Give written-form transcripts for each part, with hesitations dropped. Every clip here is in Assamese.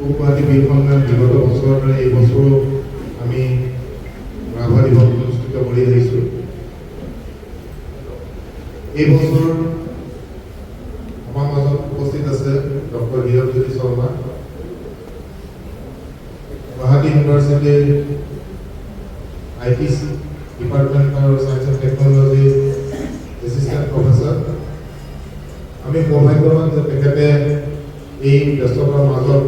গুৱাহাটী বীৰখণ্ডে বিগত বছৰৰ দৰে এই বছৰো আমি ৰাভা দিৱস অনুষ্ঠিত কৰি আহিছোঁ। এই বছৰ আমাৰ মাজত উপস্থিত আছে ডক্টৰ হীৰকজ্যোতি শৰ্মা, গুৱাহাটী ইউনিভাৰ্চিটিৰ IT ডিপাৰ্টমেণ্টৰ science and technology assistant professor. আমি সৌভাগ্যৱান যে তেখেতে এই ব্যস্ততাৰ মাজত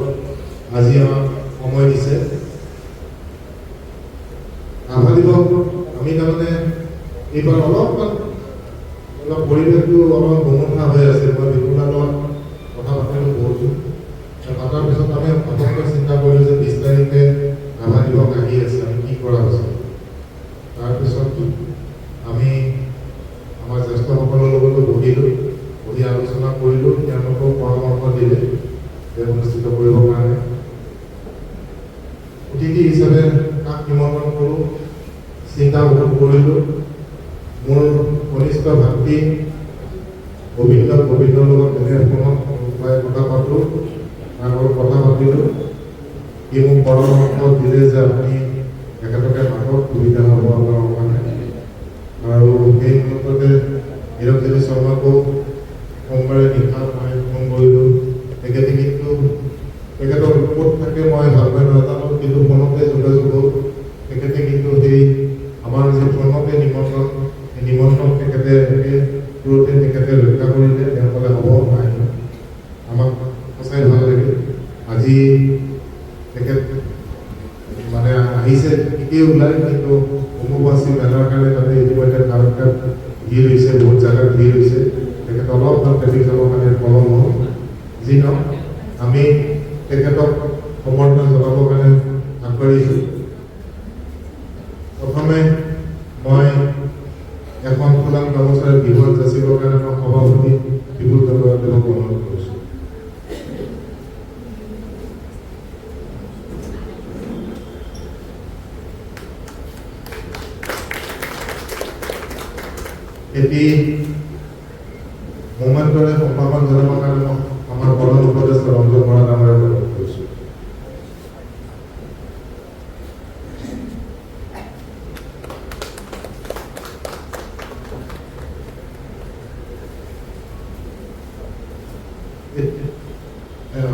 আজি আমাক সময় দিছে। ৰাভা দিৱস আমি তাৰমানে এইবাৰ অলপ পৰিৱেশটো অলপ গোমঠা হৈ আছে। মই বিপুলৰ লগত কথা পাতিলোঁ বহুতো, পাতাৰ পিছত আমি হঠাৎকৈ চিন্তা কৰিলোঁ যে 20 তাৰিখে ৰাভা দিৱস আহি আছে, আমি কি কৰা উচিত। তাৰপিছত আমি আমাৰ জ্যেষ্ঠসকলৰ লগতো বহি আলোচনা কৰিলোঁ, তেওঁলোকেও পৰামৰ্শ দিলে যে অনুষ্ঠিত কৰিবৰ কাৰণে। অতিথি হিচাপে কাক নিমন্ত্ৰণ কৰোঁ চিন্তা কৰিলোঁ। মোৰ কনিষ্ঠ ভাতৃ গোবিন্দৰ লগত তেনে ফোনত কথা পাতোঁ, আৰু কথা পাতিলোঁ। সি মোক পৰামৰ্শ দিলে যে আপুনি তেখেতকে মাতক, সুবিধা হ'ব আপোনাৰ কাৰণে। আৰু সেই মুহূৰ্ততে হীৰকজ্যোতি শৰ্মাকো সোমবাৰে নিশা মই ফোন কৰিলোঁ। তেখেতে কিন্তু তেখেতৰ ক'ত থাকে মই ভালকৈ নাজানো, কিন্তু ফোনতে যোগাযোগ হ'ল। তেখেতে কিন্তু সেই আমাৰ যি ফোনতে নিমন্ত্ৰণ, সেই নিমন্ত্ৰণ তেখেতে তুৰতে তেখেতে ৰক্ষা কৰিলে। তেওঁ ক'লে হ'ব নাই, আমাক সঁচাই ভাল লাগিল। আজি তেখেত মানে আহিছে ঠিকেই ওলাই, কিন্তু অম্বুবাচী মেলাৰ কাৰণে তাতে ইতিমধ্যে কামাখ্যাত ভিৰ হৈছে, বহুত জেগাত ভিৰ হৈছে। তেখেত অলপমান ট্ৰেফিক যাবৰ কাৰণে পলম হ'ল। যি নহওক আমি তেখেতক সমৰ্থন জনাবৰ কাৰণে আগবাঢ়িছোঁ। প্ৰথমে মই এখন ফুলাম গামোচাৰ বিহুত যাচিবৰ কাৰণে মই সভাপতি বিপুল দত্তক অনুৰোধ কৰিছোঁ। এটি মোমেণ্টৰে সম্ভাৱন জনাবৰ কাৰণে মই আমাৰ প্ৰধান উপদেষ্টা ৰঞ্জন বৰা ডাঙৰীয়াক অনুৰোধ কৰিছোঁ।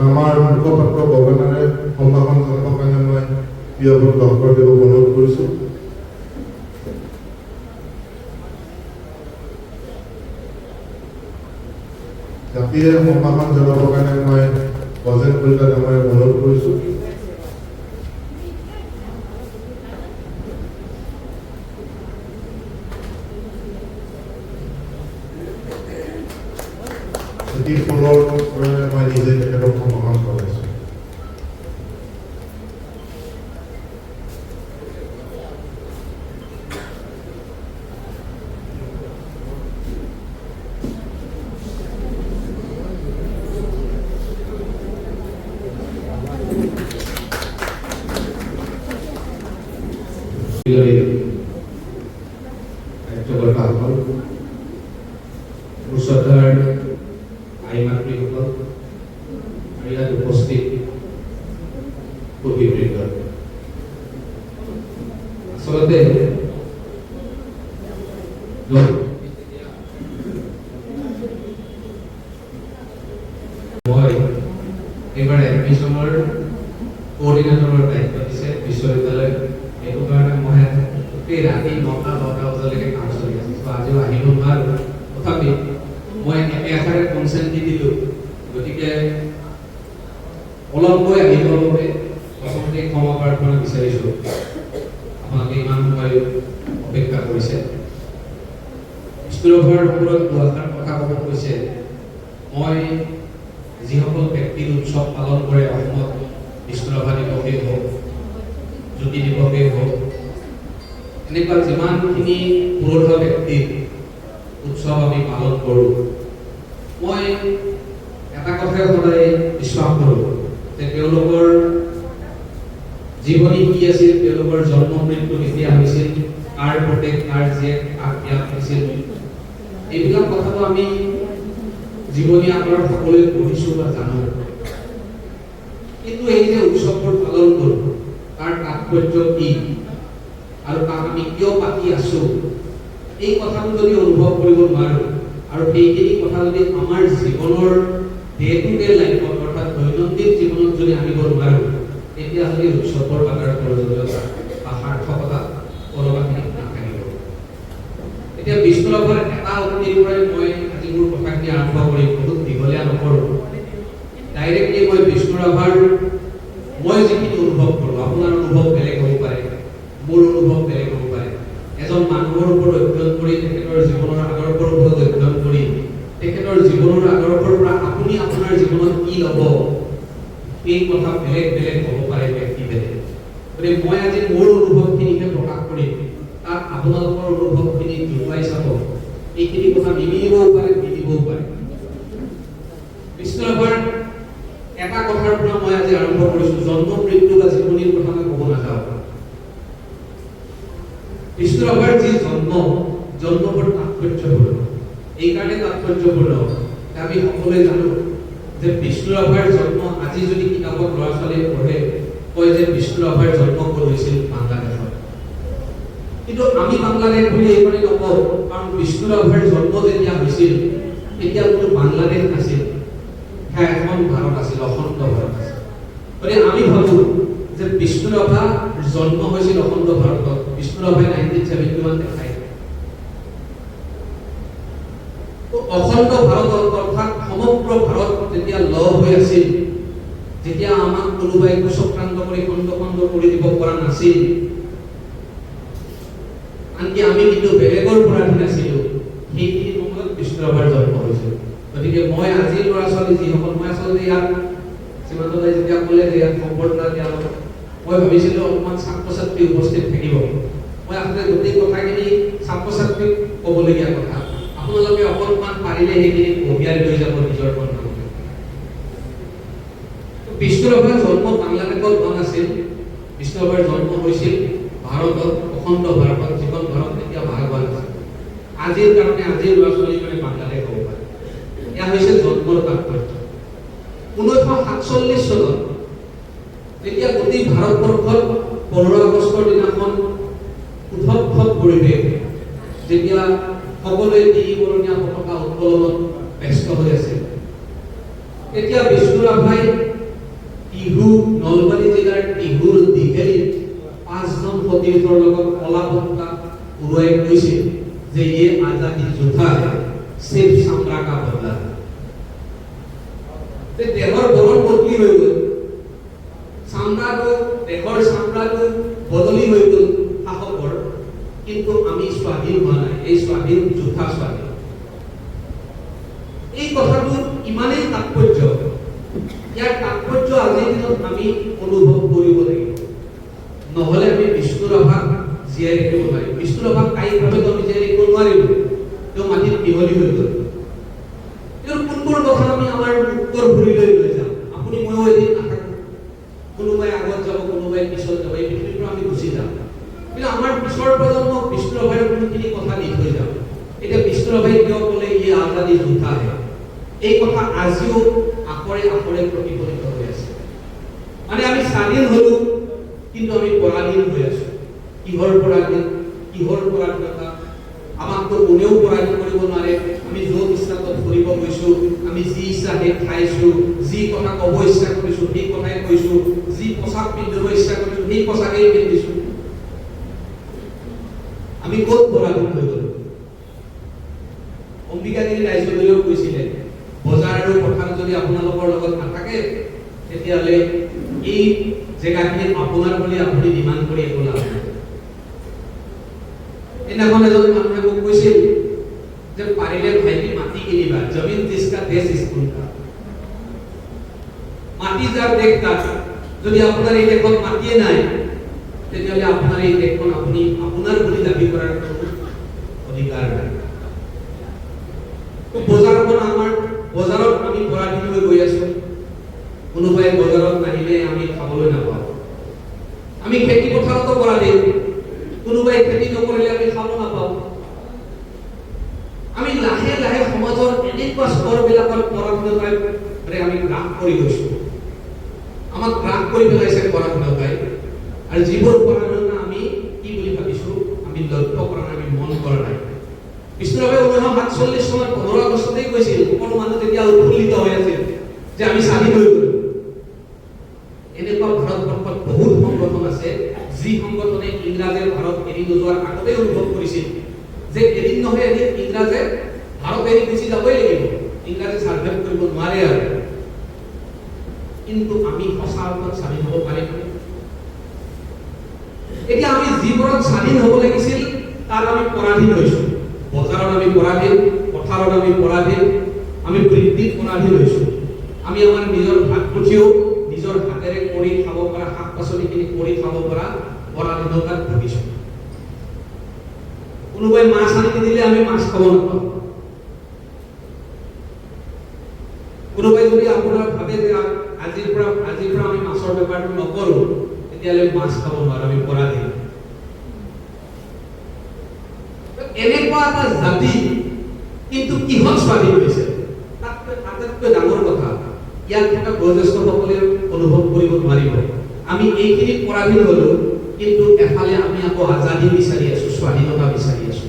আমাৰ মুখপাত্ৰ গভৰ্ণৰে সম্ভাষণ জনাবৰ কাৰণে মই প্ৰিয় ডক্টৰ দেৱক অনুৰোধ কৰিছোঁ। জাতিৰে সম্ভাষণ জনাবৰ কাৰণে মই গজেন কলিতা ডাঙৰীয়াক অনুৰোধ কৰিছোঁ। এটি ফুলৰ মই নিজে তেখেতক সম্ভাষণ জনাইছোঁ। শ্ৰদ্ধাৰ আই মাতৃসকল, ইয়াত উপস্থিত কবিবৃন্দ, আচলতে মই এইবাৰ এডমিশ্যনৰ কোঅৰ্ডিনেটৰৰ দায়িত্ব দিছে বিশ্ববিদ্যালয়। এইটো কাৰণে মই গোটেই ৰাতি 9টা বজালৈকে কাম চলি আছে। আজিও আহিব নোৱাৰো, তথাপি মই একেষাৰে কনচেণ্ট দি দিলোঁ। গতিকে অলপকৈ আহিবৰ বাবে প্ৰথমতে ক্ষমা প্ৰাৰ্থনা বিচাৰিছোঁ। আপোনালোকে ইমান সময় অপেক্ষা কৰিছে। স্কুলৰ ওপৰত দুআষাৰ কথা ক'ব কৈছে। মই যিসকল ব্যক্তিৰ উৎসৱ পালন কৰে অসমত, বিষ্ণুৰাভা দিৱসেই হওক, জ্যোতি দিৱসেই হওক, এনেকুৱা যিমানখিনি পুৰোধা ব্যক্তিৰ উৎসৱ আমি পালন কৰোঁ, মই এটা কথাই সদায় বিশ্বাস কৰোঁ যে তেওঁলোকৰ জীৱনী কি আছিল, তেওঁলোকৰ জন্ম মৃত্যু কেতিয়া হৈছিল, কাৰ প্ৰত্যেক কাৰ জীয়েক কাক বিয়া হৈছিল, এইবিলাক কথাটো আমি জীৱনী আকাৰত সকলোৱে পঢ়িছোঁ বা জানো। কিন্তু এই যে উৎসৱবোৰ পালন কৰোঁ তাৰ তাৎপৰ্য কি আৰু তাক আমি কিয় পাতি আছো এই কথাটো যদি অনুভৱ কৰিব নোৱাৰো আৰু সেইখিনি কথা যদি আমাৰ জীৱনৰ ডে টু ডে লাইফত অৰ্থাৎ দৈনন্দিন জীৱনত যদি আনিব নোৱাৰো তেতিয়াহ'লে উৎসৱৰ পাতাৰ প্ৰয়োজনীয়তা বা সাৰ্থকতা কোনোবাখিনি নাথাকিব। এতিয়া বিষ্ণু ৰাভাৰ এটা উক্তিৰ পৰাই মই আজি মোৰ কথাখিনি আৰম্ভ কৰিম, বহুত দীঘলীয়া নকৰোঁ। ডাইৰেক্টলি মই বিষ্ণু ৰাভাৰ মই যিখিনি অনুভৱ কৰোঁ, আপোনাৰ অনুভৱ বেলেগ হ'ব পাৰে, মোৰ অনুভৱ বেলেগ হ'ব পাৰে। এজন মানুহৰ ওপৰত অধ্যয়ন কৰি তেখেতৰ জীৱনৰ আদৰ্শৰ ওপৰত অধ্যয়ন কৰি তেখেতৰ জীৱনৰ আদৰ্শৰ পৰা আপুনি আপোনাৰ জীৱনত কি ল'ব এই কথা বেলেগ বেলেগ হ'ব পাৰে ব্যক্তিভেদে। গতিকে মই আজি মোৰ অনুভৱখিনিকে প্ৰকাশ কৰিম, তাত আপোনালোকৰ অনুভৱখিনি জোকাই চাব। এইখিনি কথা নিমিলিবও পাৰে, মিলিবও পাৰে। বিষ্ণু ৰাভাৰ এটা কথাৰ পৰা মই আজি আৰম্ভ কৰিছোঁ, জন্ম মৃত্যু বা জীৱনীৰ কথা মই ক'ব নাযাওঁ। বিষ্ণু ৰাভাৰ যি জন্মৰ তাৎপৰ্যপূৰ্ণ, এইকাৰণে তাৎপৰ্যপূৰ্ণ আমি সকলোৱে জানো যে বিষ্ণু ৰাভাৰ জন্ম আজি যদি কিতাপত ল'ৰা ছোৱালীয়ে পঢ়ে কয় যে বিষ্ণু ৰাভাৰ জন্ম ক'ত হৈছিল, বাংলাদেশত। কিন্তু আমি বাংলাদেশ বুলি এইকাৰণে নকওঁ কাৰণ বিষ্ণু ৰাভাৰ জন্ম যেতিয়া হৈছিল তেতিয়া কোনো বাংলাদেশ নাছিল, সেয়া এখন ভাৰত আছিল, অখণ্ড ভাৰত আছিল। গতিকে আমি ভাবোঁ যে বিষ্ণু ৰাভা জন্ম হৈছিল অখণ্ড ভাৰতত। বিষ্ণু ৰাভাই 1971 দেখায়। অখণ্ড ভাৰতত অৰ্থাৎ সমগ্ৰ ভাৰত যেতিয়া লগ হৈ আছিল, যেতিয়া আমাক কোনোবাই চক্ৰান্ত কৰি খণ্ড খণ্ড কৰি দিব পৰা নাছিল, আনকি আমি কিন্তু বেলেগৰ পৰাধীন আছিলোঁ, সেইখিনি সময়ত বিষ্ণু ৰাভাৰ জন্ম হৈছিল। গতিকে মই আজি ল'ৰা ছোৱালী যিসকল, মই আচলতে ইয়াত শ্ৰীমানলৈ যেতিয়া ক'লে যে ইয়াত সম্বৰ্ধনা দিয়া হ'ব, মই ভাবিছিলোঁ অলপমান ছাত্ৰ ছাত্ৰী উপস্থিত থাকিব। মই আচলতে গোটেই কথাখিনি ছাত্ৰ ছাত্ৰীক ক'বলগীয়া কথা, আপোনালোকে অকণমান পাৰিলে সেইখিনি কঢ়িয়াই লৈ যাব নিজৰ কণ্ঠত। বিষ্ণু ৰাভাৰ জন্ম বাংলাদেশত হোৱা নাছিল, বিষ্ণু ৰাভাৰ জন্ম হৈছিল ভাৰতত, অখণ্ড ভাৰতত, যিখন ভাৰত তেতিয়া ভাগ হোৱা নাছিল। আজিৰ কাৰণে আজিৰ ল'ৰা ছোৱালী মানে বাংলাদেশ হ'ব পাৰে। এয়া হৈছে জন্মৰ তাৎপৰ্য। 1947 চনত যেতিয়া গোটেই ভাৰতবৰ্ষত 15 আগষ্টৰ দিনাখন উৎসৱ পৰিৱেশ, যেতিয়া সকলোৱে তিনিবৰণীয়া পতাকা উত্তোলনত ব্যস্ত হৈ আছে, তেতিয়া বিষ্ণু ৰাভাই টিহু, নলবাৰী জিলাৰ টিহুৰ দীঘেলীত 5জন সতীৰ্থৰ লগত কলা পতাকা উৰুৱাই কৈছিল যে ইয়ে আজাদী যোদ্ধা হে, সিৰ্ফ চামৰা কা বদলা। দেহৰ বৰণ বদলি হৈ গ'ল, চামৰাটো, দেহৰ চামৰাটো বদলি হৈ গ'ল শাসকৰ, কিন্তু আমি স্বাধীন হোৱা নাই। এই স্বাধীন যোদ্ধা স্বাধীন। এই কথাটো ইমানেই তাৎপৰ্য, ইয়াৰ তাৎপৰ্য আজিৰ দিনত আমি অনুভৱ কৰিব লাগিব, নহ'লে আমি বিষ্ণু ৰাভাক জীয়াই ৰাখিব নোৱাৰিম। বিষ্ণু ৰাভাক কায়িকভাৱে আমি জীয়াই ৰাখিব নোৱাৰিলোঁ, তেওঁ মাটিত মিহলি হৈ গ'ল। তেওঁৰ কোনবোৰ কথা আমি আমাৰ উত্তৰ ঘূৰিলৈ লৈ যাম। আপুনি ময়ো এদিন নাথাকোঁ, কোনোবাই আগত যাব, কোনোবাই পিছত যাব, এই পৃথিৱীৰ পৰা আমি গুচি যাম। কিন্তু আমাৰ পিছৰ প্ৰজন্মক বিষ্ণু ৰাভাৰ কোনখিনি কথা দি থৈ যাম। এতিয়া বিষ্ণু ৰাভাই কিয় ক'লে ইয়ে আজাদী যোদ্ধা হে, এই কথা আজিও আখৰে আখৰে প্ৰতিফলিত হৈ আছে। মানে আমি স্বাধীন হ'লো, কিন্তু আমি পৰাধীন হৈ আছো। কিহৰ পৰাধীন, কিহৰ পৰাধীনতা? আমাকতো কোনেও পৰাধীন কৰিব নোৱাৰে। আমি য'ত ইচ্ছা ত'ত ফুৰিব গৈছোঁ, আমি যি ইচ্ছা সেই খাইছোঁ, যি কথা ক'ব ইচ্ছা কৰিছোঁ সেই কথাই কৈছোঁ, যি পোচাক পিন্ধিব ইচ্ছা কৰিছোঁ সেই পোচাকেই পিন্ধিছোঁ। আমি ক'ত পৰাধীন হৈ গ'লো? অম্বিকাগিৰি ৰাইজলৈও কৈছিলে, বজাৰ আৰু পথাৰ যদি আপোনালোকৰ লগত নাথাকে তেতিয়াহ'লে এই জেগাখিনি আপোনাৰ বুলি আপুনি ডিমাণ্ড কৰি একো লাভ নাই। সেইদিনাখন এজন মানুহে মোক কৈছিল যে পাৰিলে ভাইটি মাটি কিনিবা, জমিন জিছকা দেশ ইস্কুলকা। মাটি যাৰ দেশ তাত, যদি আপোনাৰ এই দেশত মাটিয়ে নাই তেতিয়াহ'লে আপোনাৰ এই দেশখন আপুনি আপোনাৰ বুলি দাবী কৰাৰ কোনো অধিকাৰ নাই। বজাৰখন আমাৰ, বজাৰত আমি পৰাধীন হৈ গৈ আছো। কোনোবাই বজাৰত নাহিলে আমি খাবলৈ নাপাওঁ। আমি খেতি পথাৰতো পৰাধীন, কোনোবাই খেতি নকৰিলে আমি খাব নাপাওঁ। আমি লাহে লাহে সমাজৰ এনেকুৱা স্তৰবিলাকত পৰাধীনতাৰে আমি গ্ৰাস কৰি গৈছোঁ। আমাক ৰাগ কৰি পেলাইছে পৰাধীনতাই। আৰু যিবোৰ পৰাধীনতা আমি কি বুলি ভাবিছো, আমি লক্ষ্য কৰা নাই, আমি মন কৰা নাই। বিষ্ণুৰাৱে 1947 চনত 15 আগষ্টতেই কৈছিল, সকলো মানুহ তেতিয়া উৎফুল্লিত হৈ আছিল যে আমি স্বাধীন হৈ গলো। এনেকুৱা ভাৰতবৰ্ষত বহুত সংগঠন আছে যি সংগঠনে ইংৰাজে ভাৰত এৰি নোযোৱাৰ আগতেই অনুভৱ কৰিছিল যে এদিন নহয় এদিন ইংৰাজে ভাৰত এৰি গুচি যাবই লাগিব, ইংৰাজে সাৰ্ভাইভ কৰিব নোৱাৰে। আৰু কিন্তু আমি সঁচা অৰ্থত স্বাধীন হ'ব পাৰিম। এতিয়া আমি জীৱনত স্বাধীন হ'ব লাগিছিল তাৰ আমি পৰাধীন হৈছো। বজাৰত আমি পৰাধীন, পথাৰত আমি পৰাধীন, আমি বৃদ্ধিত পৰাধীন হৈছো। আমি আমাৰ নিজৰ ভাত মুঠিও নিজৰ হাতেৰে কৰি খাব পৰা, শাক পাচলিখিনি কৰি খাব পৰা পৰাধীনতাত ভুগিছো। কোনোবাই মাছ আনি দিলে আমি মাছ খাব নাপাওঁ। কোনোবাই যদি আপোনাৰ ভাবে যে আজিৰ পৰা আমি মাছৰ বেপাৰটো নকৰো, তেতিয়াহ'লে মাছ খাব নোৱাৰো, আমি পৰাধীন। এনেকুৱা এটা জাতি কিন্তু কিহত স্বাধীন হৈছে, আটাইতকৈ ডাঙৰ কথা ইয়াক থকা বয়োজ্যেষ্ঠসকলে অনুভৱ কৰিব নোৱাৰিব। আমি এইখিনি পৰাধীন হলো, কিন্তু এফালে আমি আকৌ আজাদী বিচাৰি আছো, স্বাধীনতা বিচাৰি আছো।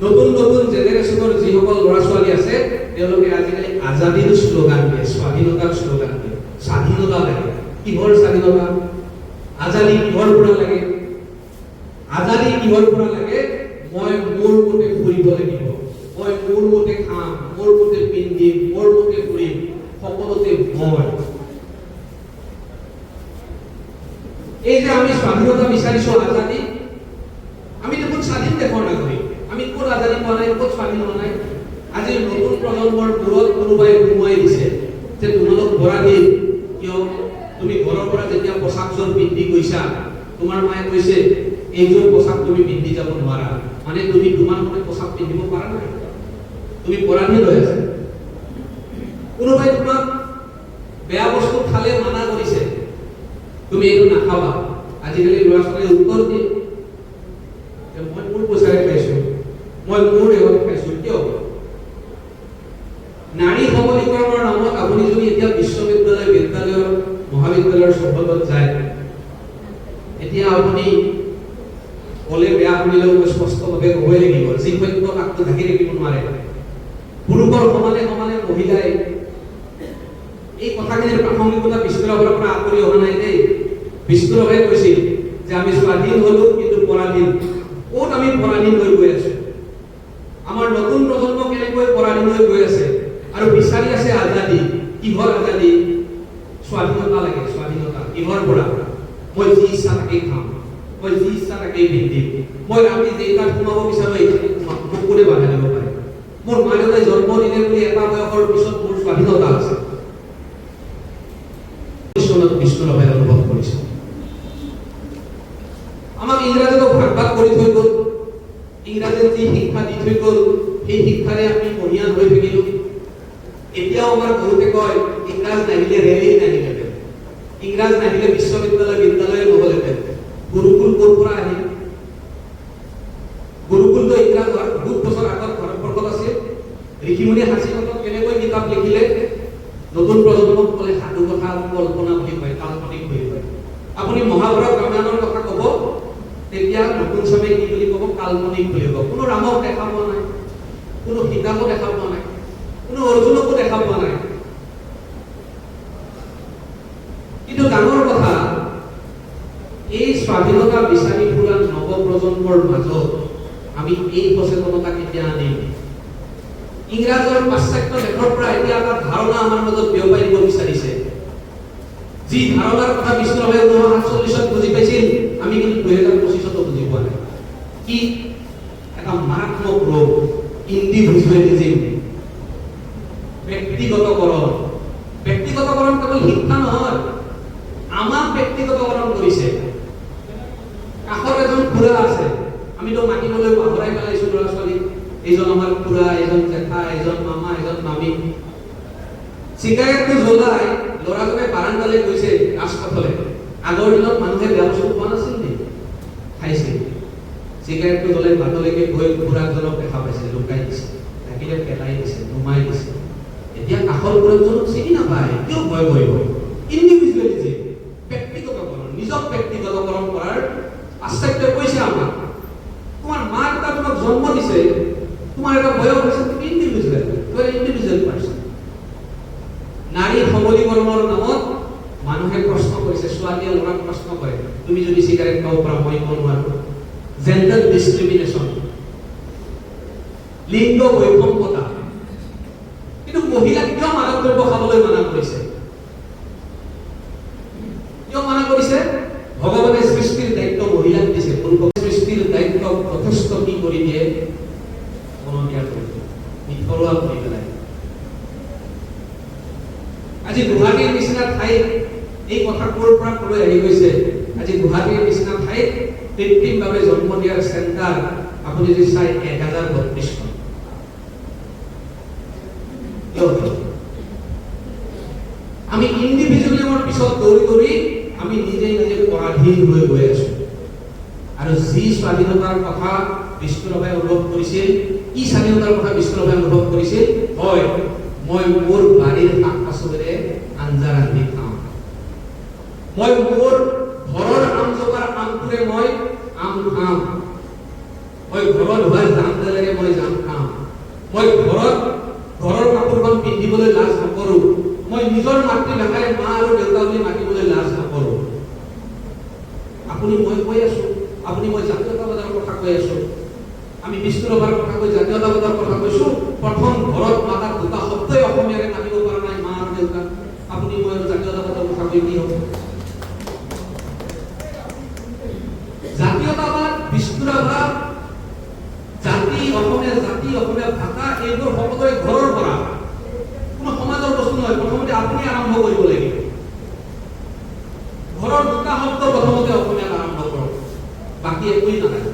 নতুন নতুন জেনেৰেশ্যনৰ যিসকল ল'ৰা ছোৱালী আছে তেওঁলোকে আজিকালি আজাদীৰ শ্লোগান দিয়ে, স্বাধীনতাৰ শ্লোগান দিয়ে। স্বাধীনতা লাগে, কিহৰ স্বাধীনতা? আজাদী কিহৰ পৰা লাগে? আজাদী কিহৰ পৰা লাগে? মই মোৰ মতে ফুৰিব লাগিব, মই মোৰ মতে খাম, মোৰ মতে পিন্ধিম, মোৰ মতে ফুৰিম, সকলোতে মই। এই যে আমি স্বাধীনতা বিচাৰিছো, আজাদী, আমি দেখোন স্বাধীন দেশৰ নাগৰিক। আমি ক'ত আজাদী পোৱা নাই, ক'ত স্বাধীন হোৱা নাই? আজি নতুন প্ৰজন্মৰ মূৰত কোনোবাই সোমোৱাই দিছে যে তোমালোক পৰাধীন। কিয়? তুমি ঘৰৰ পৰা যেতিয়া পোচাকযোৰ পিন্ধি গৈছা, তোমাৰ মায়ে কৈছে এইযোৰ পোচাক তুমি পিন্ধি যাব নোৱাৰা, মানে তুমি তোমাৰ মতে পোচাক পিন্ধিব পাৰা নাই, তুমি পৰাধীন হৈ আছা। কোনোবাই তোমাক বেয়া বস্তু খালে মানা কৰিছে, তুমি এইটো নাখাবা। আজিকালি ল'ৰা ছোৱালীয়ে উত্তৰ দিয়ে মই মোৰ পইচাৰে খাইছো, মই মোৰ এগত খাইছো। কিয়? নাৰী সবলীকৰণৰ নামত আপুনি যদি এতিয়া বিশ্ববিদ্যালয়, বিদ্যালয়, মহাবিদ্যালয়ৰ চৌহদত যায়, এতিয়া আপুনি কলে বেয়া শুনিলেও স্পষ্টভাৱে ক'বই লাগিব, যি সত্য তাকটো ঢাকি ৰাখিব নোৱাৰে। পুৰুষৰ সমানে সমানে মহিলাই, এই কথাখিনিৰ প্ৰাসংগিকতা বিষ্ণুৰাভৰ পৰা আঁতৰি অহা নাই দেই। বিষ্ণুৰাভে কৈছিল যে আমি স্বাধীন হলো কিন্তু পৰাধীন। ক'ত আমি পৰাধীন হৈ গৈ আছো? আমাৰ নতুন প্ৰজন্ম কেনেকৈ পৰাধীন হৈ গৈ আছে আৰু বিচাৰি আছে আজাদী। কিহৰ আজাদী? স্বাধীনতা লাগে। স্বাধীনতা কিহৰ পৰা? মই যি ইচ্ছা তাকেই খাম, মই যি ইচ্ছা তাকেই পিন্ধিম, মই ৰাতি যেইটাত সোমাব বিচাৰো এইখিনি মোক কোনে বাধা দিব পাৰে? মোৰ মা দেউতাই জন্ম দিলে বুলি এটা বয়সৰ পিছত মোৰ স্বাধীনতা আছে। বিষ্ণুৰাভে অনুভৱ কৰিছে। আমাক ইংৰাজীতো ভাগ ভাগ কৰি থৈ গ'ল। ইংৰাজে যি শিক্ষা দি থৈ গ'ল সেই শিক্ষাৰে আমি মহিয়ান হৈ থাকিলো। এতিয়াও আমাৰ বহুতে কয় ইংৰাজ নাহিলে ৰেলেই নাহিলে, ইংৰাজ নাহিলে বিশ্ববিদ্যালয়, বিদ্যালয় নহ'লেহেঁতেন। গুৰুকুল ক'ৰ পৰা আহিল? গুৰুকুলটো ইংৰাজ হোৱাৰ বহুত বছৰ আগত ভাৰতবৰ্ষত আছিল। ঋষিমুনি সাঁচিপাতত কেনেকৈ কিতাপ লিখিলে? নতুন প্ৰজন্মক ক'লে সাধু কথা, কল্পনা বুলি কয়, কাল্পনিক বুলি কয়। আপুনি মহাভাৰত ৰামায়ণৰ কথা ক'ব, তেতিয়া নতুন চামে কি বুলি ক'ব? কাল্পনিক বুলি ক'ব। কোনো ৰামক দেখা পোৱা নাই, কোনো সীতাকো দেখা পোৱা নাই, কোনো অৰ্জুনকো দেখা পোৱা নাই। কিন্তু ডাঙৰ কথা, এই স্বাধীনতা বিচাৰি ফুৰা নৱ প্ৰজন্মৰ মাজত আমি এই সচেতনতা কেতিয়া আনিম? ইংৰাজৰ পাশ্চাত্য দেশৰ পৰা এতিয়া এটা ধাৰণা আমাৰ মাজত বিয়পাই দিব বিচাৰিছে। যি ধাৰণাৰ কথা বিষ্ণুৰাভে 1947 বুজি পাইছিল, আমি কিন্তু 2025 বুজি পোৱা নাই। কি? এটা মাৰাত্মক ৰোগ, ইণ্ডিভিজুৱেলিজম, ব্যক্তিগতকৰণ। ব্যক্তিগতকৰণ কেৱল শিক্ষা নহয়, আমাক ব্যক্তিগতকৰণ কৰিছে। কাষৰ এজন খুৰা আছে, আমিতো মাতিবলৈ পাহৰাই পেলাইছো ল'ৰা ছোৱালী। এইজন আমাৰ খুৰা, এজন জেঠা, এজন মামা, এজন মামী। চিগাৰেটটো জ্বলাই ল'ৰাজনে বাৰান্দালৈ গৈছে, ৰাজপথলৈ। আগৰ দিনত মানুহে বেয়া বস্তু খোৱা নাছিল নে? খাইছিল। চিগাৰেটটো জ্বলাই বাটলৈকে গৈ খুৰাকজনক দেখা পাইছে, লুকাই দিছে, থাকিলে পেলাই দিছে, নুমাই দিছে। এতিয়া কাষৰ খুৰাকজনক চিনি নাপায়, কিয় ভয় কৰিব? ইণ্ডিভিজুৱেলিজম। মানুহে প্ৰশ্ন কৰিছে, ছোৱালীয়ে ল'ৰাক প্ৰশ্ন কৰে, তুমি যদি চিগাৰেট খাব পাৰা মই কিয় নোৱাৰো? জেন্ডাৰ ডিছক্ৰিমিনেশ্যন, লিংগ বৈষম্যতা। কিন্তু মহিলাক কিয় মাদক দ্ৰব্য খাবলৈ মানা কৰিছে? কিয় মানা কৰিছে? ভগৱানে সৃষ্টিৰ দায়িত্ব মহিলাক দিছে, সৃষ্টিৰ দায়িত্ব যথেষ্ট কি কৰি দিয়ে, মনোনিয়া কৰি দিয়ে, নিথৰুৱা কৰি পেলাই। আজি গুৱাহাটীৰ নিচিনা ঠাইত এই কথাটোৰ পৰা কলৈ আহি গৈছে। আজি গুৱাহাটীৰ নিচিনা ঠাইত কৃত্ৰিমভাৱে জন্ম দিয়াৰ চেণ্টাৰ আপুনি যদি চাই 1032খন। আমি ইণ্ডিভিজুৱেলিজমৰ পিছত দৌৰি দৌৰি আমি নিজে নিজে পৰাধীন হৈ গৈ আছো। আৰু যি স্বাধীনতাৰ কথা বিষ্ণুৰাভাই অনুভৱ কৰিছিল, কি স্বাধীনতাৰ কথা বিষ্ণুৰাভাই অনুভৱ কৰিছিল? হয়, মই মোৰ বাৰীৰ শাক পাচলিৰে আঞ্জা ৰান্ধি খাওঁ, মই মোৰ ঘৰৰ আম জোপাৰ আমটোৰে মই আম খাম, মই ঘৰত হোৱা জামডালেৰে মই জাম খাম, মই ঘৰৰ কাপোৰখন পিন্ধিবলৈ লাজ নকৰো, মই নিজৰ মাতৃভাষাৰে মা আৰু দেউতা বুলি মাতিবলৈ লাজ নকৰো। আপুনি মই কৈ আছো, আপুনি মই জাতীয়তাবাদৰ কথা কৈ আছো, আমি বিষ্ণুৰাভাৰ কথা কৈ জাতীয়তাবাদৰ কথা কৈছো। প্ৰথম ঘৰত মাতাৰ দুটা শব্দই অসমীয়াৰে মাতিব পৰা নাই, মা আৰু দেউতা। আপুনি মই জাতীয়তাবাদৰ কথা কৈ কি হ'ব? জাতীয়তাবাদ, বিষ্ণুৰাভা, জাতি, অসমীয়া ভাষা এইবোৰ সকলোৰে ঘৰৰ পৰা, কোনো সমাজৰ বস্তু নহয়। প্ৰথমতে আপুনি আৰম্ভ কৰিব লাগিব। ঘৰৰ দুটা শব্দ প্ৰথমতে অসমীয়াত আৰম্ভ কৰক, বাকী একোৱেই নালাগে।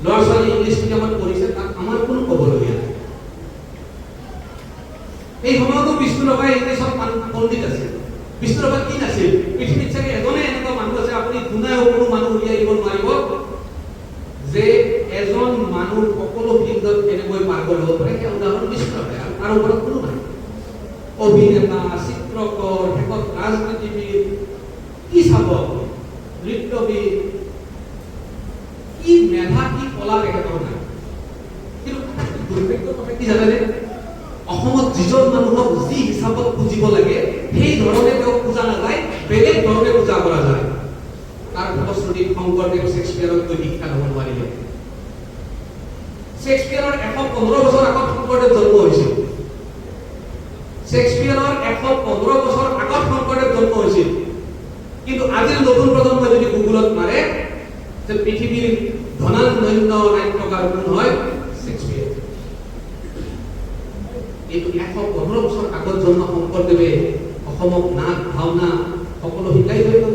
ল'ৰা ছোৱালী ইংলিছ মিডিয়ামত পঢ়িছে, তাক আমাৰ কোনো ক'বলগীয়া নাই। এই সময়তো বিষ্ণুৰাভাই ইংলিছত পণ্ডিত আছিল। বিষ্ণুৰাভা কি নাছিল? পৃথিৱীত চাগে এজনে এনেকুৱা মানুহ আছে, আপুনি দুনায়ো কোনো মানুহ উলিয়াই দিব নোৱাৰিব যে এজন মানুহ সকলো ফিল্ডত কেনেকৈ পাৰ্গত হ'ব পাৰে। সেই উদাহৰণ বিষ্ণুৰাভাই, তাৰ ওপৰত কোনো নাই। অভিনেতা, চিত্ৰকৰ, শেষত ৰাজনীতিবিদ, কি চাব, নৃত্যবিদ, কি মেধা, কি কলা তেখেতৰ নাই। কিন্তু দুৰ্ভাগ্যৰ কথা কি জানেনে? অসমত যিজন মানুহক যি হিচাপত বুজিব লাগে সেই ধৰণে তেওঁক বুজা নাযায়, বেলেগ ধৰণে বুজা কৰা যায়। তাৰ ফলশ্ৰুতিত শংকৰদেৱ শ্বেক্সপিয়াৰতকৈ বিখ্যাত হ'ব নোৱাৰিলে। শ্বেক্সপিয়াৰৰ 115 বছৰ আগত শংকৰদেৱ জন্ম হৈছিল। শ্বেক্সপিয়াৰৰ 115 বছৰ আগত শংকৰদেৱ জন্ম হৈছিল। কিন্তু আজিৰ নতুন প্ৰজন্মই যদি গুগলত মাৰে যে পৃথিৱীৰ ধনাঢ্য নাট্যকাৰ কোন হয়, শ্বেক্সপিয়াৰ। কিন্তু 115 বছৰ আগত জন্ম শংকৰদেৱে অসমক নাট ভাওনা সকলো শিকাই থৈ গ'ল।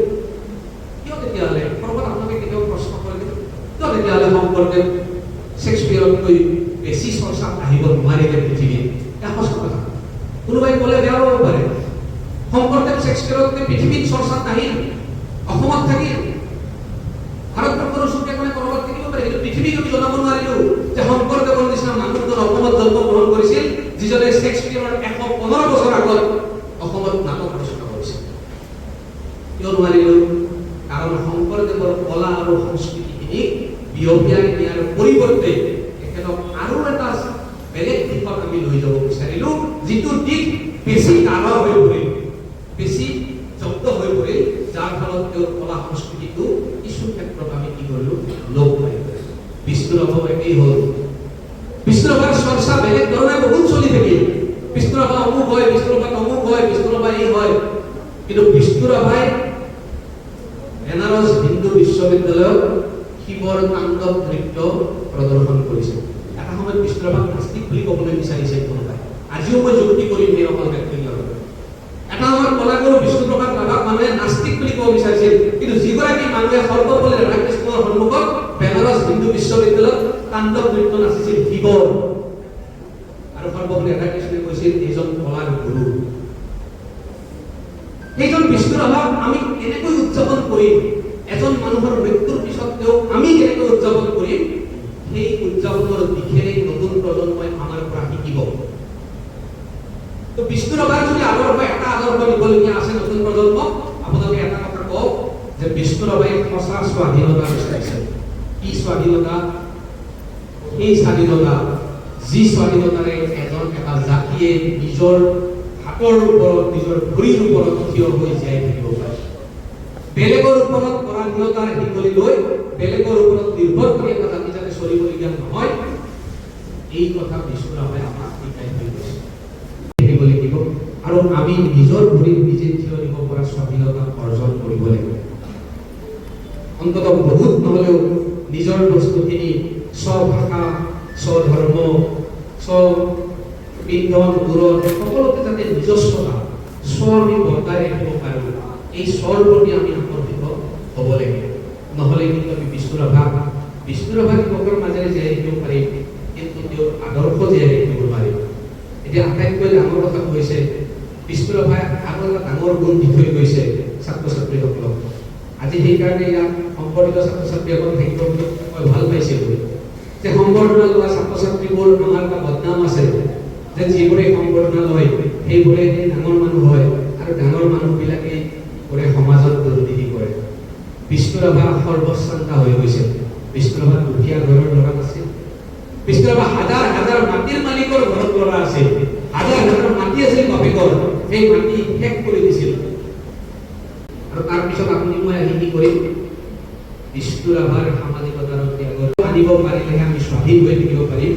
কিয় তেতিয়াহ'লে ক'ৰবাত আপোনালোকে কেতিয়াও প্ৰশ্ন কৰে, কিয় তেতিয়াহ'লে শংকৰদেৱ শ্বেক্সপিয়াৰতকৈ বেছি চৰ্চাত আহিব নোৱাৰিলে পৃথিৱীত? সঁচা কথা। কোনোবাই ক'লে বেয়া হ'ব পাৰে, শংকৰদেৱ শ্বেক্সপিয়াৰতকৈ পৃথিৱীত চৰ্চাত নাহিল, অসমত থাকিল। ভাৰতবৰ্ষৰ চুকে-কোণে ক'ৰবাত থাকিব পাৰে, কিন্তু পৃথিৱীক আমি জনাব নোৱাৰিলো যে শংকৰদেৱৰ নিচিনা মানুহজন অসমত জন্মগ্ৰহণ কৰিছিল, যিজনে শ্বেক্সপিয়াৰৰ 115 বছৰ আগত অসমত নাটক ৰচনা কৰিছিল। কিয় নোৱাৰিলো? কাৰণ শংকৰদেৱৰ কলা আৰু সংস্কৃতিখিনিক বিয়পিয়াই দিয়াৰ পৰিৱৰ্তে তেখেতক আৰু এটা বেলেগ দিশত আমি লৈ যাব বিচাৰিলো, যিটো দিশ বেছি গাঢ় হৈ পৰিল, বেছি জব্দ হৈ পৰিল, যাৰ ফলত তেওঁৰ কলা সংস্কৃতিটো কিছু ক্ষেত্ৰত আমি কি কৰিলো, লোপ পাই গ'লো। বিষ্ণুৰাভাও একেই হ'ল। বিষ্ণুৰাভাৰ চৰ্চা বেলেগ ধৰণে বহুত চলি থাকিল। বিষ্ণুৰাভা অমুক হয়, বিষ্ণুৰাভা তমুক হয়, বিষ্ণুৰাভা এই হয়। কিন্তু বিষ্ণুৰাভাই বেনাৰস হিন্দু বিশ্ববিদ্যালয়ত শিৱৰ তাণ্ডৱ নৃত্য প্ৰদৰ্শন কৰিছিল। এটা সময়ত বিষ্ণুৰাভাক নাস্তিক বুলি ক'বলৈ বিচাৰিছিল কোনোবাই। আজিও মই যুক্তি কৰিম এই অকল ব্যক্তিগত। এটা সময়ত কলাগুৰু বিষ্ণুপ্ৰসাদ ৰাভাক মানুহে নাস্তিক বুলি ক'ব বিচাৰিছিল, কিন্তু যিগৰাকী মানুহে সৰ্বপল্লী ৰাধাকৃষ্ণৰ সন্মুখত বেনাৰস হিন্দু বিশ্ববিদ্যালয়ত তাণ্ডৱ নৃত্য নাচিছিল শিৱৰ, আৰু সৰ্বপল্লী ৰাধাকৃষ্ণই কৈছিল এইজন কলাৰ গুৰু। এইজন বিষ্ণুৰাভাক আমি কেনেকৈ উদযাপন কৰিম, এজন মানুহৰ মৃত্যুৰ পিছত তেওঁক আমি কেনেকৈ উদযাপন কৰিম, সেই উদযাপনৰ দিশেৰে নতুন প্ৰজন্মই আমাৰ পৰা শিকিব। তো বিষ্ণুৰাভাৰ যদি আদৰ্শ এটা আদৰ্শ দিবলগীয়া আছে নতুন প্ৰজন্মক, আপোনালোকে এটা কথা কওক যে বিষ্ণুৰাভাই সঁচা স্বাধীনতা বিচাৰিছিল। কি স্বাধীনতা? সেই স্বাধীনতা যি স্বাধীনতাৰে এটা জাতিয়ে নিজৰ হাতৰ ওপৰত, নিজৰ ভৰিৰ ওপৰত থিয় হৈ জীয়াই থাকিব পাৰে। বেলেগৰ ওপৰত পৰাধীনতাৰ শিকলি লৈ বেলেগৰ ওপৰত নিৰ্ভৰ কৰি এটা জাতি যাতে চলিবলগীয়া নহয়, এই কথা বিষ্ণুৰাভাই আমাক শিকাই থৈ গৈছে। শিকিব লাগিব আৰু আমি নিজৰ ভৰিত নিজে থিয় দিব পৰা স্বাধীনতা অৰ্জন কৰিব লাগিব। অন্তত বহুত নহলেও নিজৰ বস্তুখিনি স্বভাষা, স্বধৰ্ম, স্বপিন্ধন, দূৰত সকলোতে যাতে নিজস্বতা স্বৰ আমি বৰ্তাই ৰাখিব পাৰোঁ, এই স্বৰ প্ৰতি আমি আকৰ্ষিত হ'ব লাগিব। নহ'লে কিন্তু আমি বিষ্ণুৰাভা দিৱসৰ মাজেৰে জীয়াই ৰাখিব পাৰিম, কিন্তু তেওঁৰ আদৰ্শ জীয়াই ৰাখিব পাৰিম। এতিয়া আটাইতকৈ ডাঙৰ কথা কৈছে, বিষ্ণুৰাভাই আৰু এটা ডাঙৰ গুণ দি থৈ গৈছে ছাত্ৰ ছাত্ৰীসকলক। আজি সেইকাৰণে ইয়াত সম্বৰ্ধিত ছাত্ৰ ছাত্ৰীসকল থাকিব বুলি মই ভাল পাইছিলোঁ যে সম্বৰ্ধনা লোৱা ছাত্ৰ ছাত্ৰীবোৰ আমাৰ এটা বদনাম আছে যে যিবোৰে সম্বৰ্ধনা লয় সেইবোৰে ডাঙৰ মানুহ হয় আৰু ডাঙৰ মানুহবিলাকে কৰে সমাজত দুৰ্নীতি কৰে। বিষ্ণুৰাভা সৰ্বশ্ৰান্ত হৈ গৈছিল। বিষ্ণুৰাভা দুখীয়া ঘৰৰ ল'ৰা নাছিল। বিষ্ণুৰাভা হাজাৰ হাজাৰ মাটিৰ মালিকৰ ঘৰত ল'ৰা আছিল। হাজাৰ হাজাৰ মাটি আছিল বাপেকৰ, সেই মাটি শেষ কৰি দিছিল। আৰু তাৰপিছত আপুনি মই আহি কি কৰিম, বিষ্ণুৰাভাৰ সামাজিকতাৰ ত্যাগৰ আনিব পাৰিলেহে আমি স্বাধীন হৈ থাকিব পাৰিম।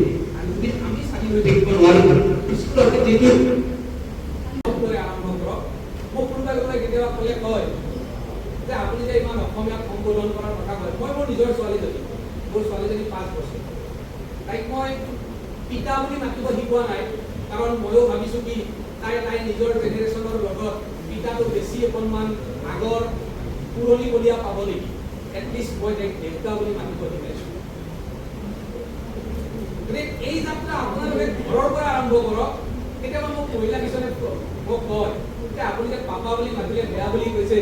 আমি স্বাধীন হৈ থাকিব নোৱাৰিম। বিষ্ণুৰাভাই যিটো আৰম্ভ কৰক, মোক কোনোবাই কেতিয়াবা ক'লে কয় যে আপুনি যে ইমান অসমীয়াত সম্বোধন কৰাৰ কথা কয়, মই মোৰ নিজৰ ছোৱালীজনী, মোৰ ছোৱালীজনী 5 বছৰ, তাইক মই পিতা বুলি মাতিব শিকোৱা নাই, কাৰণ ময়ো ভাবিছোঁ কি তাই নিজৰ জেনেৰেশ্যনৰ লগত পিতাটো বেছি অকণমান আগৰ পুৰণিকলীয়া পাব নেকি, এটলিষ্ট মই তাইক দেউতা বুলি মাতিব শিকাইছোঁ। গতিকে এই যাত্ৰা আপোনালোকে ঘৰৰ পৰা আৰম্ভ কৰক। কেতিয়াবা মোক মহিলা কিছুমানে মোক কয় যে আপুনি যে পাপা বুলি মাতিলে বেয়া বুলি কৈছে,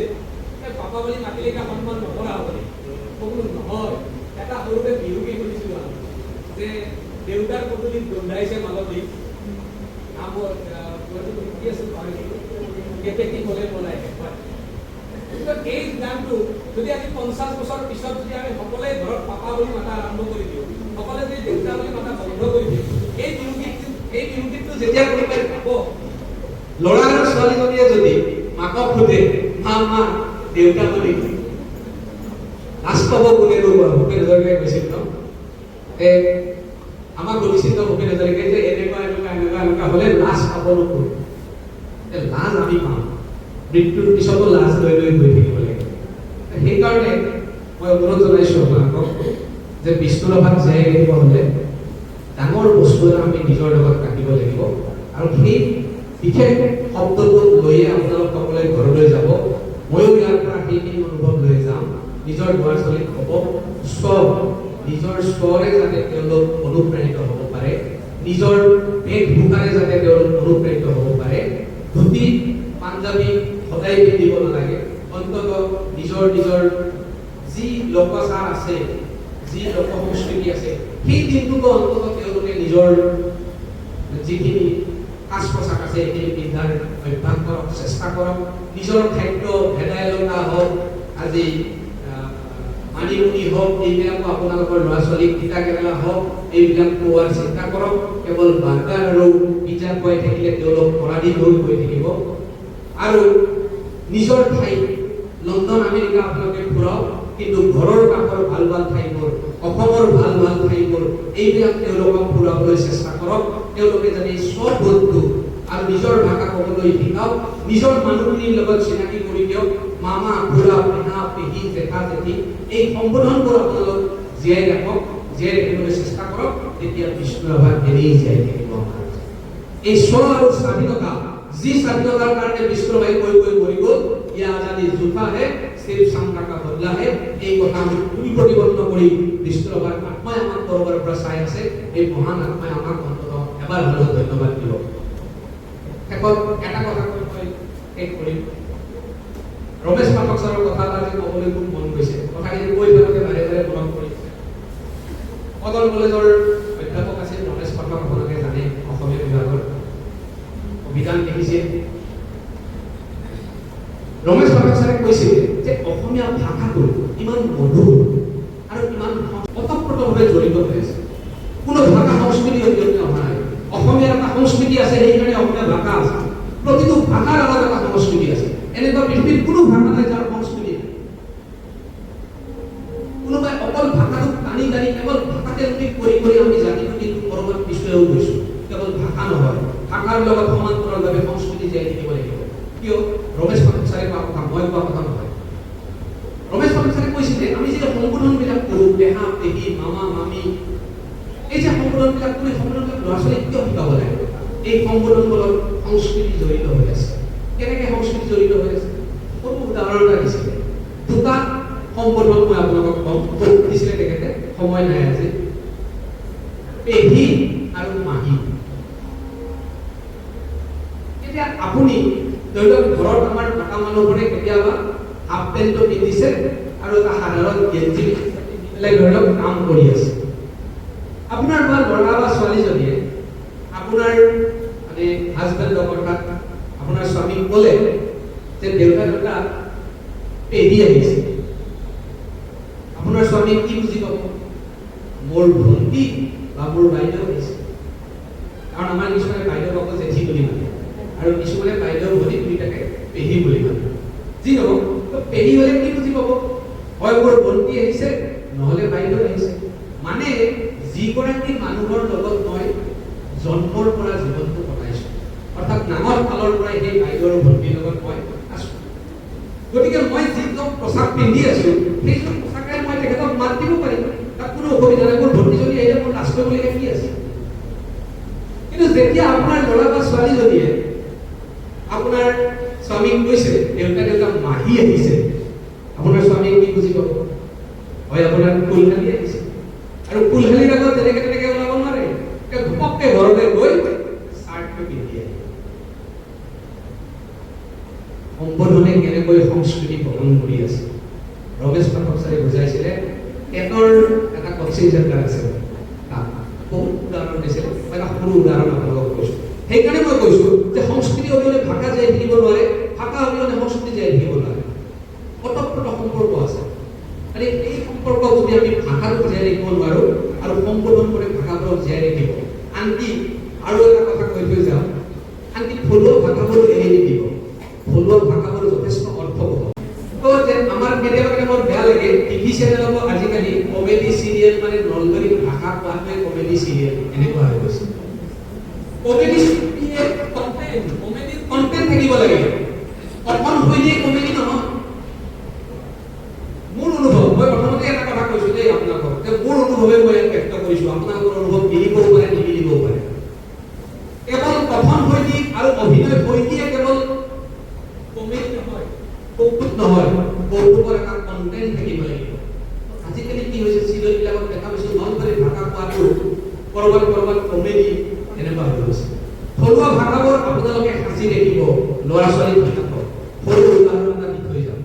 পাপা বুলি মাতিলে এতিয়া সন্মান নকৰা হ'ব নেকি? কোনো নহয়, এটা সৰুতে বিহুকে শুনিছিলোঁ যে দেউতাৰ পদূলিত গোন্ধাইছে মালতী এই গানটো যদি আজি 50 বছৰ পিছত যদি আমি সকলোৱে ঘৰত পাপা বুলি মাতা আৰম্ভ কৰি দিওঁ, সকলোৱে যদি দেউতা বুলি মাতা বন্ধ কৰি দিওঁ, এই বিহুগীতটো যেতিয়া কোনোবাই গাব, ল'ৰা আৰু ছোৱালীজনীয়ে যদি মাকক সোধে মা দেউতা বুলি, লাজ পাব কোনে কোৱা? ভূপেন হাজৰিকাই কৈছিল ন, আমাক সুধিছিল ভূপেন হাজৰিকাই যে এনেকুৱা হলে লাজ পাব নোকোনে, লাজ আমি পাওঁ, মৃত্যুৰ পিছতো লাজ লৈ লৈ গৈ থাকিব লাগে। সেইকাৰণে মই অনুৰোধ জনাইছোঁ আপোনালোকক যে বিষ্ণুৰাভাক জীয়াই ৰাখিব হ'লে ডাঙৰ বস্তু এটা আমি নিজৰ লগত ৰাখিব লাগিব। আৰু সেই বিশেষ শব্দটো লৈয়ে আপোনালোক সকলোৱে ঘৰলৈ যাব। ময়ো ইয়াৰ পৰা সেইখিনি অনুভৱ লৈ যাম। নিজৰ ল'ৰা ছোৱালীক ক'ব, নিজৰ স্বৰে যাতে তেওঁলোক অনুপ্ৰাণিত হ'ব পাৰে, নিজৰ বেশভূষাৰে যাতে তেওঁলোক অনুপ্ৰাণিত হ'ব পাৰে। ধুতি পাঞ্জাবী সদায় পিন্ধিব নালাগে, অন্তত নিজৰ যি লোকচাৰ আছে, যি লোক সংস্কৃতি আছে, সেই দিনটোতো অন্তত তেওঁলোকে নিজৰ যিখিনি সাজ পোছাক আছে সেইখিনি পিন্ধাৰ অভ্যাস কৰক, চেষ্টা কৰক। নিজৰ খাদ্য ভেদাইলতা হওক, আজি মানিমুনি হওক, এইবিলাকো আপোনালোকৰ ল'ৰা ছোৱালীক তিতা কেৰেলা হওক এইবিলাক খোৱাৰ চিন্তা কৰক। কেৱল বাৰ্গাৰ আৰু পিজ্জা খুৱাই থাকিলে তেওঁলোক পৰাধীন হৈ গৈ থাকিব। আৰু নিজৰ ঠাই লণ্ডন আমেৰিকা আপোনালোকে ফুৰাওক, কিন্তু ঘৰৰ কাষৰ ভাল ভাল ঠাইবোৰ, অসমৰ ভাল ভাল ঠাইবোৰ এইবিলাক তেওঁলোকক ফুৰাবলৈ চেষ্টা কৰক। তেওঁলোকে যাতে স্ববোধটো আৰু নিজৰ ভাষা ক'বলৈ শিকাওক, নিজৰ মানুহখিনিৰ লগত চিনাকি কৰি দিয়ক। মামা, খুৰা, পেহা, পেহী, জেঠা, জেঠি এই সম্বোধনবোৰ আপোনালোক জীয়াই ৰাখক, জীয়াই ৰাখিবলৈ চেষ্টা কৰক। তেতিয়া বিষ্ণুৰাভা এনেই জীয়াই থাকিব। এই স্ব আৰু স্বাধীনতা, যি স্বাধীনতাৰ কাৰণে বিষ্ণুৰাভাই কৈ মৰি গ'ল, ইয়া আজাদী জুফা হে সিৰ্ফ সামৰা কা বদলা হে, এই কথা আমি প্ৰতিবদ্ধ কৰি বিষ্ণুৰাভাৰ আত্মাই আমাক কৰবাৰ পৰা চাই আছে। এই মহান আত্মাই আমাক অন্তত এবাৰ হ'লেও ধন্যবাদ দিব। শেষত এটা কথা কৈ মই শেষ কৰিম। ৰমেশ পাঠক ছাৰৰ কথা এটা আজি ক'বলৈ খুব মন গৈছে। কথাখিনি কৈ পেলাওঁতে বাৰে বাৰে মনত পৰিছে। কটন কলেজৰ অধ্যাপক আছিল ৰমেশ পাঠক, আপোনালোকে জানে, অসমীয়া বিভাগৰ অভিধান লিখিছিল। ৰমেশ পাঠক ছাৰে কৈছিল যে অসমীয়া ভাষাটো ইমান মধুৰ আৰু ইমান ওতঃপ্ৰোতভাৱে জড়িত হৈ আছে। কোনো ভাষা সংস্কৃতি অবিহনে অহা নাই। অসমীয়াৰ এটা সংস্কৃতি আছে, সেইকাৰণে অসমীয়া ভাষা আছে। প্ৰতিটো ভাষাৰ আলাদা এটা সংস্কৃতি আছে। এনেকুৱা পৃথিৱীৰ কোনো ভাষা নাই যাৰ সংস্কৃতি। ভাষাৰ লগত সমান্তৰালভাৱে সংস্কৃতি জীয়াই থাকিব লাগিব। কিয় ৰমেশ পাঠকচাৰে কোৱা কথা মই কোৱা কথা নহয়। ৰমেশ পাঠকচাৰে কৈছিলে আমি যে সম্বোধনবিলাক কৰোঁ পেহা পেহী মামা মামী, এই যে সম্বোধনবিলাক কৰি সম্বোধনবিলাক ল'ৰা ছোৱালীক কিয় শিকাব লাগে? এই সম্বোধনবোৰত সংস্কৃতি জড়িত হৈ আছে। কেনেকৈ সংস্কৃতি জড়িত হৈ আছে? সৰু উদাহৰণ এটা দিছিলে। দুটা সম্বোধন মই আপোনালোকক কম, দিছিলে তেখেতে, সময় নাই আজি। পেহী আৰু মাহী। এতিয়া আপুনি ধৰি লওক ঘৰত আমাৰ ডেকা মানুহবোৰে কেতিয়াবা হাফ পেণ্টটো পিন্ধিছে আৰু এটা সাধাৰণ গেঞ্জি পেলাই ধৰি লওক কাম কৰি আছে। আপোনাৰ বা ল'ৰা বা ছোৱালীজনীয়ে আপোনাৰ মানে হাজবেণ্ডৰ কথাত আপোনাৰ স্বামীক ক'লে যে দেউতা পেহী আহিছে, আপোনাৰ স্বামীয়ে কি বুজি পাব? মোৰ ভণ্টি বা মোৰ বাইদেউ আহিছে। কাৰণ আমাৰ কিছুমানে বাইদেউ আকৌ জেঠি বুলি মানে, আৰু কিছুমানে বাইদেউ ভনী দুইটাকে পেহী বুলি মানে। যি নহওক পেহী হ'লে কি বুজি পাব? হয় মোৰ ভণ্টি আহিছে, নহ'লে বাইদেউ আহিছে। মানে যিগৰাকী মানুহৰ লগত মই জন্মৰ পৰা জীৱনটো কটাইছো, অৰ্থাৎ ডাঙৰ কালৰ পৰাই সেই বাইদেউ আৰু ভণ্টিৰ লগত মই আছো। গতিকে মই যিটো পোচাক পিন্ধি আছো সেইটো পোচাকেৰে মই তেখেতক মাত দিব পাৰিম, তাত কোনো অসুবিধা নাই। মোৰ ভণ্টিজনী আহিলে মোৰ লাজ কৰিবলগীয়া কি আছে? কিন্তু যেতিয়া আপোনাৰ ল'ৰা বা ছোৱালীজনীয়ে আপোনাৰ স্বামীক কৈছে দেউতা মাহী আহিছে, আপোনাৰ স্বামীয়ে কি বুজি পাব? হয় আপোনাৰ ফুলখালি আহিছে, আৰু ফুলখালিৰ আগত যেনেকে তেনেকে ওলাব নোৱাৰে, ঘপককে ঘৰলৈ গৈ চাৰ্টটো পিন্ধি আহে। সম্বোধনে কেনেকৈ সংস্কৃতি বহন কৰি আছে? ৰমেশ পাঠকচাৰে বুজাইছিলে পেটৰ এটা কোচিং চেণ্টাৰ আছে, তাত বহুত উদাহৰণ দিছিলে। মই এটা সৰু উদাহৰণ আপোনালোকক কৈছোঁ। সেইকাৰণে মই কৈছোঁ যে সংস্কৃতি অবিহনে ভাষা জীয়াই থাকিব নোৱাৰে, ভাষা অবিহনে সংস্কৃতি জীয়াই থাকিব নোৱাৰে। ওতঃপ্ৰোত সম্পৰ্ক আছে। আৰু এই সম্পৰ্ক যদি আমি ভাষাটো জীয়াই ৰাখিব নোৱাৰোঁ আৰু সম্বোধন কৰি ভাষাবোৰক জীয়াই ৰাখিব, আনকি আৰু এটা কথা কৈ থৈ যাওঁ, আনকি থলুৱা ভাষাবোৰ এৰি নিদিব। থলুৱা ভাষাবোৰ যথেষ্ট অৰ্থবহ। তো যে আমাৰ কেতিয়াবা মোৰ বেয়া লাগে, টিভি চেনেলতো আজিকালি কমেডি চিৰিয়েল মানে নলবাৰী ভাষা কোৱাটোৱে কমেডি চিৰিয়েল এনেকুৱা হৈ গৈছে। কমেডি চিৰিয়েল কণ্টেণ্ট থাকিব লাগে, অকল শৈলীয়ে কমেডি নহয়। মোৰ অনুভৱ, মই প্ৰথমতে এটা কথা কৈছোঁ দেই আপোনালোকক, যে মোৰ অনুভৱে মই ইয়াত ব্যক্ত কৰিছোঁ, আপোনালোকৰ অনুভৱ মিলিবও পাৰে নিমিলিবও পাৰে। কেৱল কথন শৈলী আৰু অভিনয় শৈলীয়ে কেৱল কমেডি নহয়, কৌতুক নহয়, কৌতুকৰ এটা কণ্টেণ্ট থাকিব লাগিব। আজিকালি কি হৈছে, চিৰিয়েলবিলাকত দেখা পাইছোঁ নলবাৰী ভাষা কোৱাটো কৰবাত কমেডি এনেকুৱা হৈ গৈছে। থলুৱা ভাষাবোৰ আপোনালোকে সাঁচি ৰাখিব, ল'ৰা ছোৱালী ভাষাক। সৰু উদাহৰণ এটা দি থৈ যাম।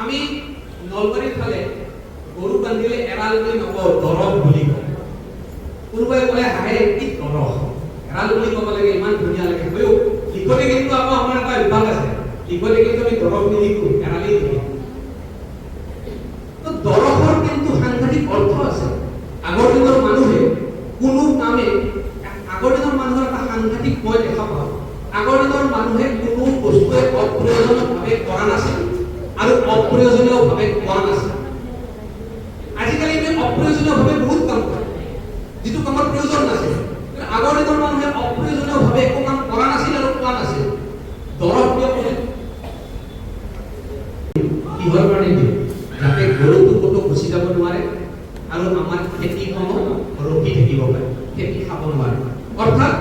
আমি নলবাৰীৰ ফালে গৰু বান্ধিলে এৰাল বুলি নকওঁ, দৰব বুলি কওঁ। কোনোবাই ক'লে হাঁহে কি দৰব, এৰাল বুলি ক'ব লাগে, ইমান ধুনীয়া লাগে। কৈও লিখতে কিন্তু আকৌ আমাৰ এটা বিভাগ আছে, লিখতে কিন্তু আমি দৰব নিলিখো, এৰালেই লিখো। দৰবৰ কিন্তু সাংঘাতিক অৰ্থ আছে। আগৰ দিনৰ মানুহে কোনো কামে, আগৰ দিনৰ মানুহৰ এটা সাংঘাতিক মই দেখা পাওঁ, আগৰ দিনৰ মানুহে কোনো বস্তুৱে অপ্ৰয়োজনীয়ভাৱে কৰা নাছিল আৰু অপ্ৰয়োজনীয়ভাৱে কোৱা নাছিল। আজিকালি আমি অপ্ৰয়োজনীয়ভাৱে বহুত কাম কৰোঁ, যিটো কামৰ প্ৰয়োজন নাছিল। আগৰ দিনৰ মানুহে অপ্ৰয়োজনীয়ভাৱে একো কাম কৰা নাছিল আৰু কোৱা নাছিল। দৰব কিয় কৰে? কিহৰ কাৰণে দিয়ে? যাতে গৰুটো ক'তো গুচি যাব নোৱাৰে আৰু আমাৰ খেতিসমূহ ৰখি থাকিব পাৰে, খেতি খাব নোৱাৰে। অৰ্থাৎ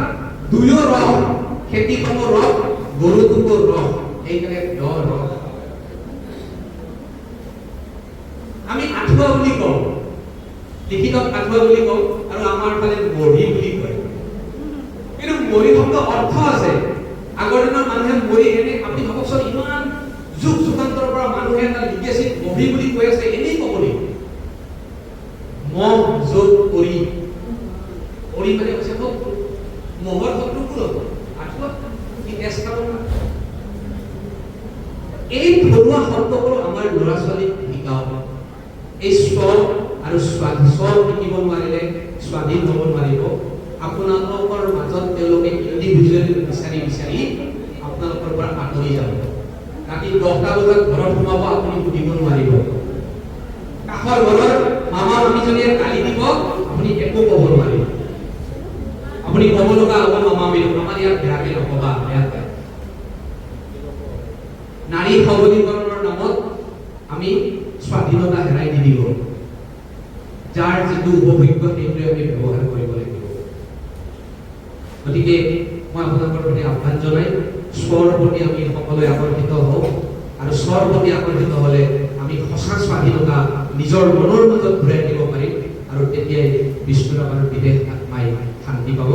দুয়ো ৰস, খেতিসমূহ ৰস, গৰুটোকো ৰস, সেইকাৰণে ৰস। আমি আঠুৱা বুলি কওঁ, লিখিতত আঠুৱা বুলি কওঁ, আৰু আমাৰ ফালে মৰি বুলি কয়। কিন্তু মৰি শব্দ অৰ্থ আছে। আগৰ দিনৰ মানুহে মৰি, এনে আপুনি ভাবকচোন, ইমান যুগ যুগান্তৰ পৰা মানুহে এটা লিখেছিল মৰি বুলি কৈ আছে, এনেই ক'ব লাগিব। মহ যোগ কৰি, কৰি মানে হৈছে শত্ৰু, মহৰ শত্ৰু কোন হ'ব? আঠুৱা, কি তেজ খাব না? এই থলুৱা শব্দবোৰ আমাৰ ল'ৰা ছোৱালীক শিকাব। এই স্ব আৰু স্ব শিকিব নোৱাৰিলে স্বাধীন হ'ব নোৱাৰিব। আপোনালোকৰ মাজত তেওঁলোকে ইণ্ডিভিজুৱেলি বিচাৰি আপোনালোকৰ পৰা আঁতৰি যাব। ৰাতি 10টা বজাত ঘৰত সোমাব, আপুনি সুধিব নোৱাৰিব। কাষৰ ঘৰৰ মামা মামীজনীয়ে গালি দিব, আপুনি একো ক'ব নোৱাৰিব। আপুনি আপুনি ক'ব লগা হ'ব নমামি আমাৰ ইয়াত বেয়াকে নকবা বেয়া পায় নাৰী সবলীকৰণৰ নামত আমি স্বাধীনতা হেৰাই দি দিব যাৰ যিটো উপভোগ্য সেইটোৱে আমি ব্যৱহাৰ কৰিব লাগিব গতিকে মই আপোনালোকৰ প্ৰতি আহ্বান জনাই স্বৰ প্ৰতি আমি সকলোৱে আকৰ্ষিত হওঁ আৰু স্বৰ প্ৰতি আকৰ্ষিত হ'লে আমি সঁচা স্বাধীনতা নিজৰ মনৰ মাজত ঘূৰাই দিব পাৰিম আৰু তেতিয়াই বিশ্বত আমাৰ বিদেশ আত্মাই শান্তি পাব